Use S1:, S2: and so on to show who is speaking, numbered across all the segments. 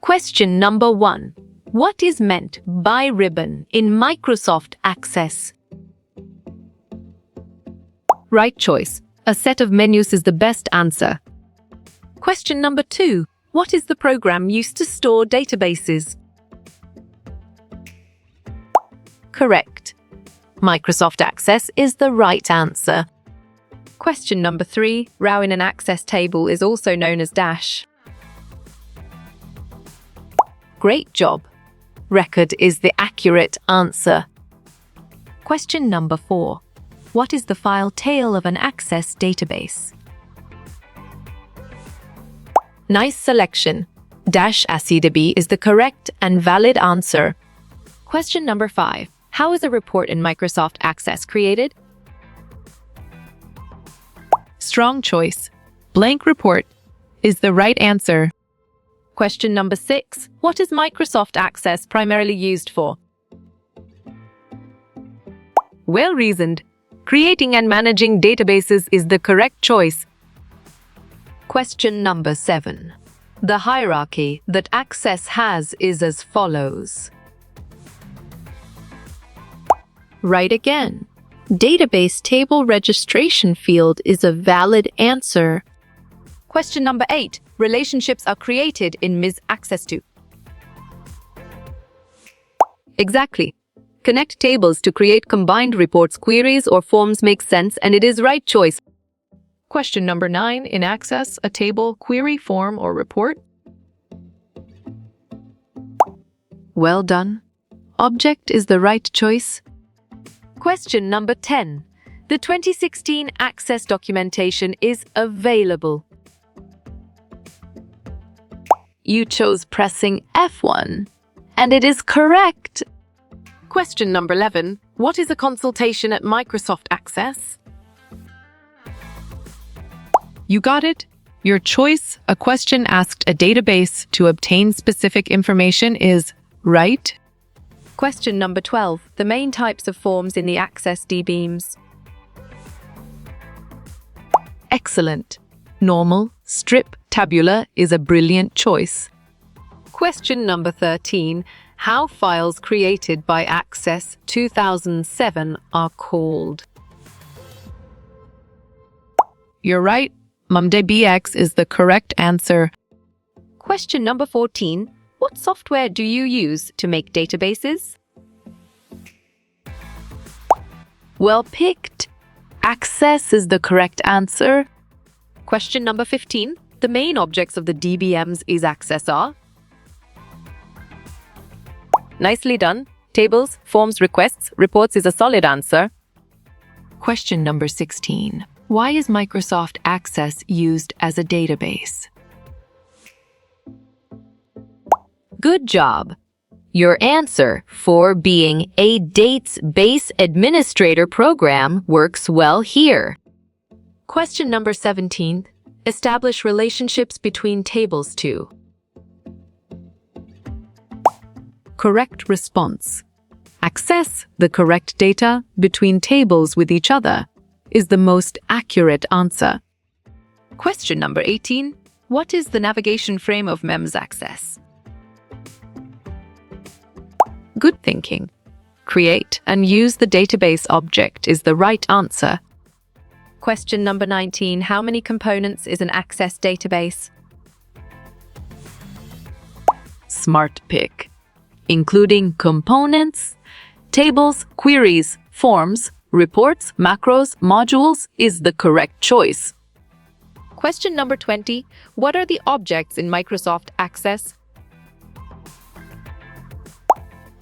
S1: Question number 1. What is meant by ribbon in Microsoft Access? Right choice. A set of menus is the best answer. Question number 2. What is the program used to store databases? Correct. Microsoft Access is the right answer. Question number 3. Row in an Access table is also known as dash. Great job. Record is the accurate answer. Question number 4. What is the file tail of an Access database? Nice selection. -ACDB is the correct and valid answer. Question number 5. How is a report in Microsoft Access created? Strong choice. Blank report is the right answer. Question number 6. What is Microsoft Access primarily used for? Well reasoned. Creating and managing databases is the correct choice. Question number 7. The hierarchy that Access has is as follows. Right again. Database table registration field is a valid answer. Question number 8. Relationships are created in MS Access 2. Exactly. Connect tables to create combined reports, queries, or forms makes sense, and it is right choice. Question number 9. In Access, a table, query, form, or report? Well done. Object is the right choice. Question number 10. The 2016 Access documentation is available. You chose pressing F1, and it is correct. Question number 11. What is a consultation at Microsoft Access? You got it. Your choice, a question asked a database to obtain specific information, is right. Question number 12. The main types of forms in the Access DBMS. Excellent. Normal, strip, tabular is a brilliant choice. Question number 13. How files created by Access 2007 are called? You're right. MumDBX is the correct answer. Question number 14. What software do you use to make databases? Well picked. Access is the correct answer. Question number 15. The main objects of the DBMS is Access are? Nicely done. Tables, forms, requests, reports is a solid answer. Question number 16. Why is Microsoft Access used as a database? Good job. Your answer for being a database administrator program works well here. Question number 17. Establish relationships between tables too. Correct response. Access the correct data between tables with each other is the most accurate answer. Question number 18. What is the navigation frame of MS Access? Good thinking. Create and use the database object is the right answer. Question number 19. How many components is an Access database? Smart pick. Including components, tables, queries, forms, reports, macros, modules is the correct choice. Question number 20. What are the objects in Microsoft Access?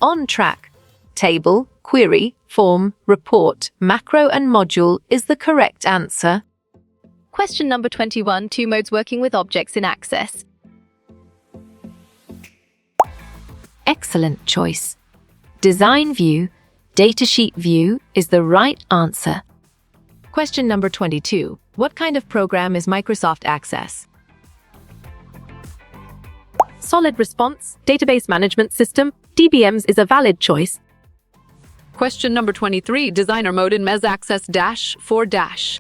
S1: On track. Table, query, form, report, macro, and module is the correct answer. Question number 21. 2 modes working with objects in Access. Excellent choice. Design view, datasheet view is the right answer. Question number 22. What kind of program is Microsoft Access? Solid response, database management system, DBMS is a valid choice. Question number 23. Designer mode in MS Access -4-.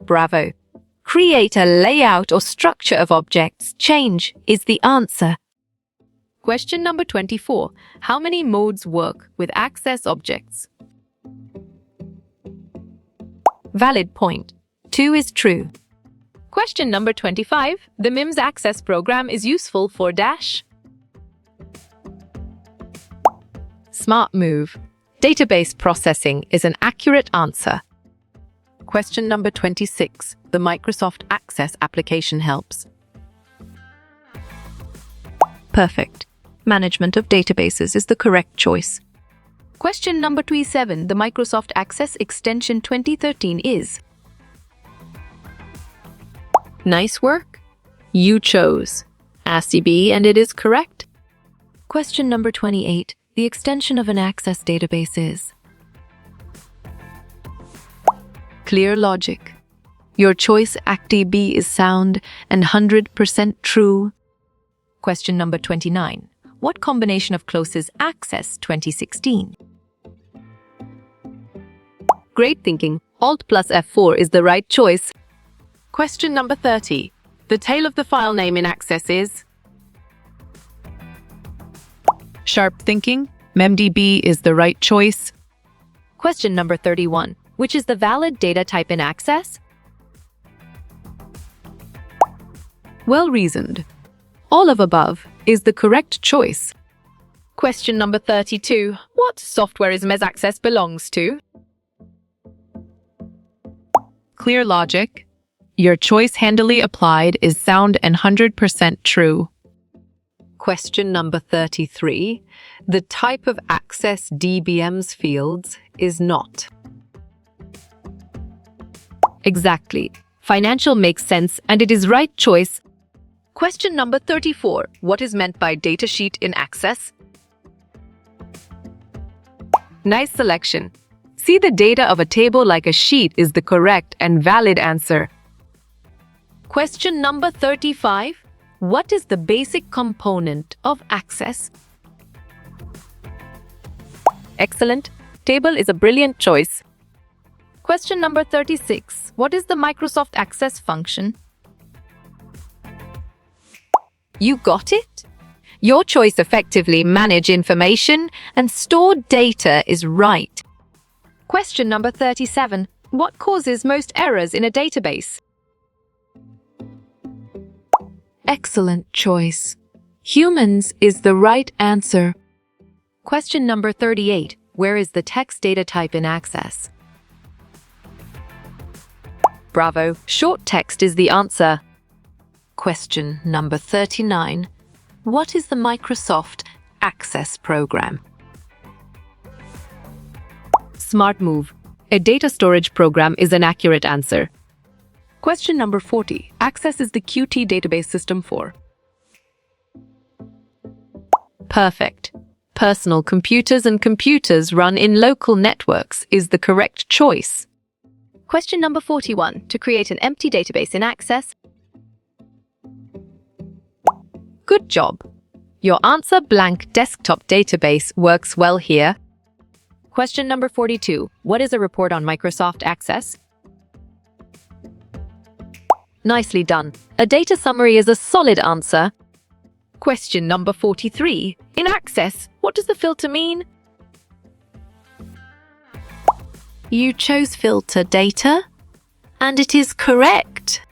S1: Bravo.
S2: create a layout or structure of objects. Change is the answer.
S1: Question number 24. How many modes work with access objects?
S2: Valid point. 2 is true.
S1: Question number 25. The MIMS access program is useful for dash.
S2: Smart move. Database processing is an accurate answer.
S1: Question number 26. The Microsoft Access application helps.
S2: Perfect. Management of databases is the correct choice.
S1: Question number 27. The Microsoft Access extension 2013 is.
S2: Nice work. You chose ACB and it is correct.
S1: Question number 28. The extension of an Access database is.
S2: Clear logic. Your choice ACTB is sound and 100% true.
S1: Question number 29. What combination of closes Access 2016?
S2: Great thinking. Alt plus F4 is the right choice.
S1: Question number 30. The tail of the file name in Access is.
S2: Sharp thinking. MemDB is the right choice.
S1: Question number 31. Which is the valid data type in Access?
S2: Well reasoned. All of above is the correct choice.
S1: Question number 32. What software is MES Access belongs to?
S2: Clear logic. Your choice handily applied is sound and 100% true.
S1: Question number 33. The type of Access DBM's fields is not.
S2: Exactly. Financial makes sense and it is right choice.
S1: Question number 34. What is meant by datasheet in Access?
S2: Nice selection. See the data of a table like a sheet is the correct and valid answer.
S1: Question number 35. What is the basic component of Access?
S2: Excellent. Table is a brilliant choice.
S1: Question number 36. What is the Microsoft Access function?
S2: You got it? Your choice effectively manage information and store data is right.
S1: Question number 37. What causes most errors in a database?
S2: Excellent choice. Humans is the right answer.
S1: Question number 38. Where is the text data type in Access?
S2: Bravo. Short text is the answer.
S1: Question number 39. What is the Microsoft Access program?
S2: Smart move. A data storage program is an accurate answer.
S1: Question number 40. Access is the Qt database system for.
S2: Perfect. Personal computers and computers run in local networks is the correct choice.
S1: Question number 41. To create an empty database in Access.
S2: Good job. Your answer blank desktop database works well here.
S1: Question number 42. What is a report on Microsoft Access?
S2: Nicely done. A data summary is a solid answer.
S1: Question number 43. In Access, what does the filter mean?
S2: You chose filter data, and it is correct.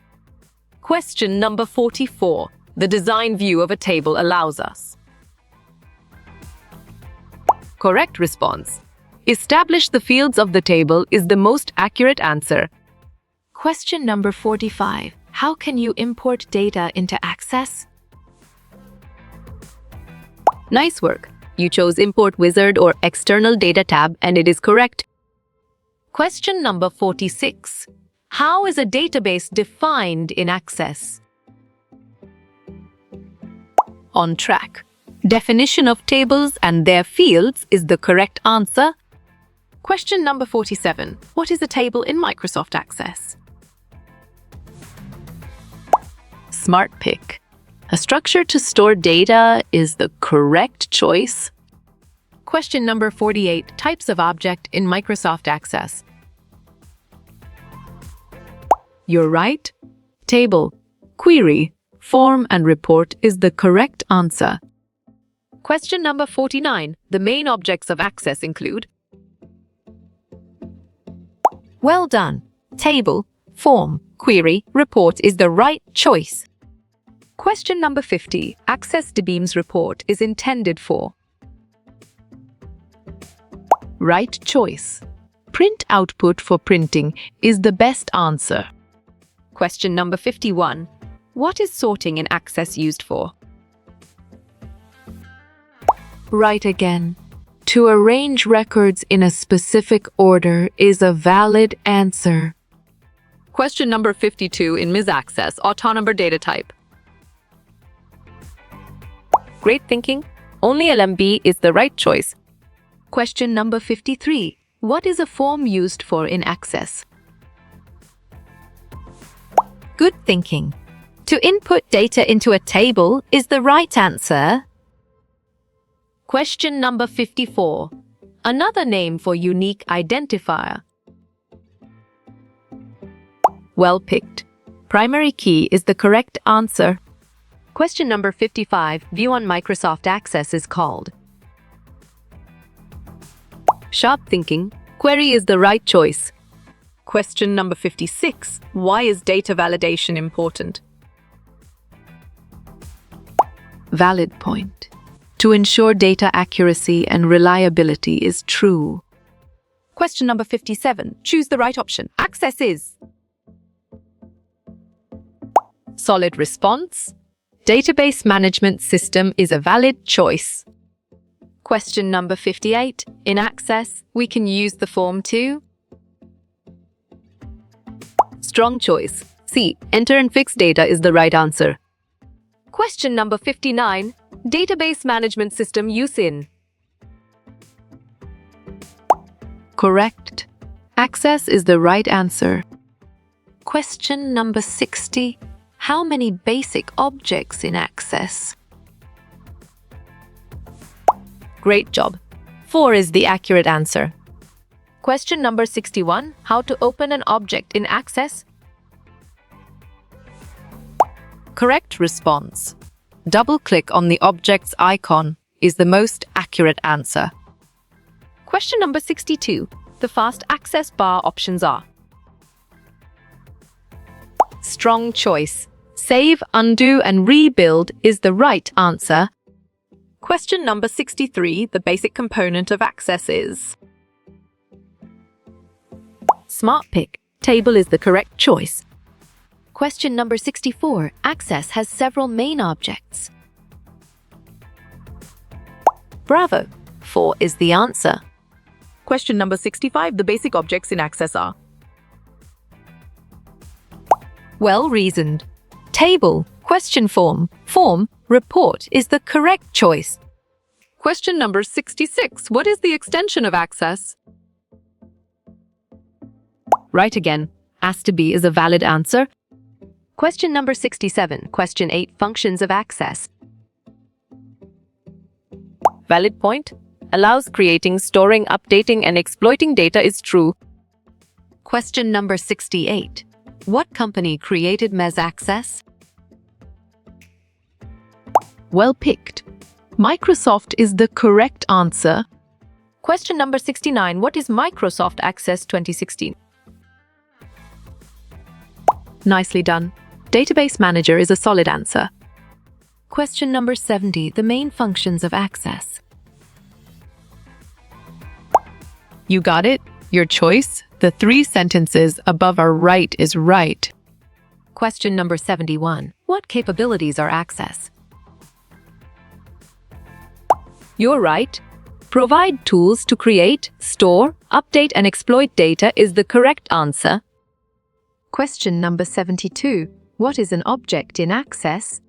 S1: Question number 44. The design view of a table allows us.
S2: Correct response. Establish the fields of the table is the most accurate answer.
S1: Question number 45. How can you import data into Access?
S2: Nice work. You chose Import Wizard or External Data tab, and it is correct.
S1: Question number 46. How is a database defined in Access?
S2: On track. Definition of tables and their fields is the correct answer.
S1: Question number 47. What is a table in Microsoft Access?
S2: Smart pick. A structure to store data is the correct choice.
S1: Question number 48. Types of object in Microsoft Access.
S2: You're right.
S1: Table, query, form, and report is the correct answer. Question number 49. The main objects of Access include.
S2: Well done. Table, form, query, report is the right choice.
S1: Question number 50. Access DBIM's report is intended for. Right choice. Print output for printing is the best answer.
S2: Question number 51. What is sorting in Access used for?
S1: Right again. To arrange records in a specific order is a valid answer. Question number 52 in Ms. Access, autonumber data type.
S2: Great thinking. Only LMB is the right choice.
S1: Question number 53. What is a form used for in Access?
S2: Good thinking. To input data into a table is the right answer.
S1: Question number 54. Another name for unique identifier.
S2: Well picked. Primary key is the correct answer.
S1: Question number 55. View on Microsoft Access is called.
S2: Sharp thinking. Query is the right choice.
S1: Question number 56. Why is data validation important? Valid point. To ensure data accuracy and reliability is true.
S2: Question number 57. Choose the right option. Access is. Solid response. Database management system is a valid choice.
S1: Question number 58. In Access, we can use the form to.
S2: Strong choice. C. Enter and fix data is the right answer.
S1: Question number 59. Database management system use in. Correct. Access is the right answer. Question number 60. How many basic objects in Access?
S2: Great job. 4 is the accurate answer.
S1: Question number 61. How to open an object in Access?
S2: Correct response. Double-click on the object's icon is the most accurate answer.
S1: Question number 62. The fast access bar options are.
S2: Strong choice. Save, undo, and rebuild is the right answer.
S1: Question number 63. The basic component of Access is.
S2: Smart pick. Table is the correct choice.
S1: Question number 64. Access has several main objects.
S2: Bravo. 4 is the answer.
S1: Question number 65. The basic objects in Access are.
S2: Well reasoned. Table, question form, report is the correct choice.
S1: Question number 66. What is the extension of Access?
S2: Right again. ASTB is a valid answer.
S1: Question number 67. Question 8. Functions of Access.
S2: Valid point. Allows creating, storing, updating, and exploiting data is true.
S1: Question number 68. What company created Ms. Access? Well picked. Microsoft is the correct answer. Question number 69. What is Microsoft Access 2016? Nicely done. Database Manager is a solid answer. Question number 70. The main functions of Access. You got it. Your choice. The 3 sentences above are right is right. Question number 71. What capabilities are Access? You're right. Provide tools to create, store, update, and exploit data is the correct answer. Question number 72. What is an object in Access?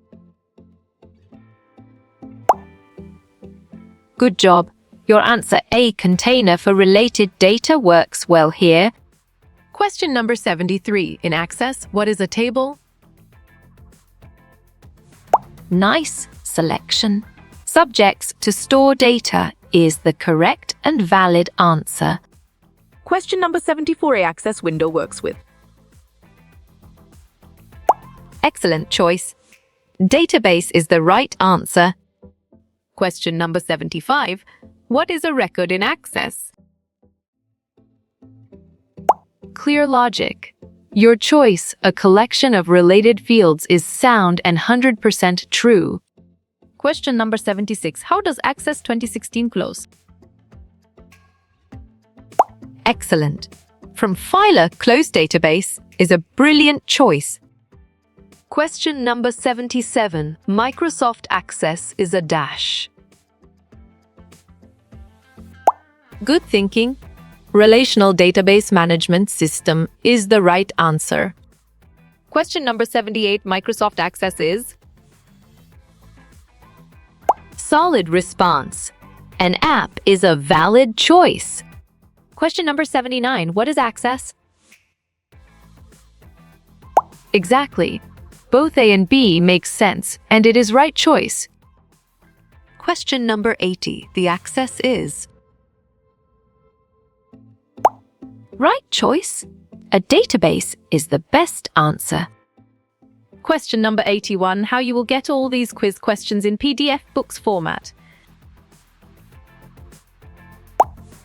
S2: Good job. Your answer A, container for related data, works well here.
S1: Question number 73. In Access, what is a table?
S2: Nice selection. Subjects to store data is the correct and valid answer.
S1: Question number 74. A Access window works with.
S2: Excellent choice. Database is the right answer.
S1: Question number 75. What is a record in Access? Clear logic. Your choice, a collection of related fields, is sound and 100% true. Question number 76. How does Access 2016 close?
S2: Excellent. From Filer, close database is a brilliant choice.
S1: Question number 77. Microsoft Access is a dash.
S2: Good thinking. Relational database management system is the right answer.
S1: Question number 78. Microsoft Access is
S2: Solid response. An app is a valid choice.
S1: Question number 79. What is Access?
S2: Exactly. Both A and B make sense, and it is right choice.
S1: Question number 80. The Access is
S2: Right choice. A database is the best answer.
S1: Question number 81. How you will get all these quiz questions in PDF books format.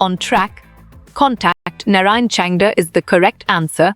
S2: On track. Contact Narayan Changda is the correct answer.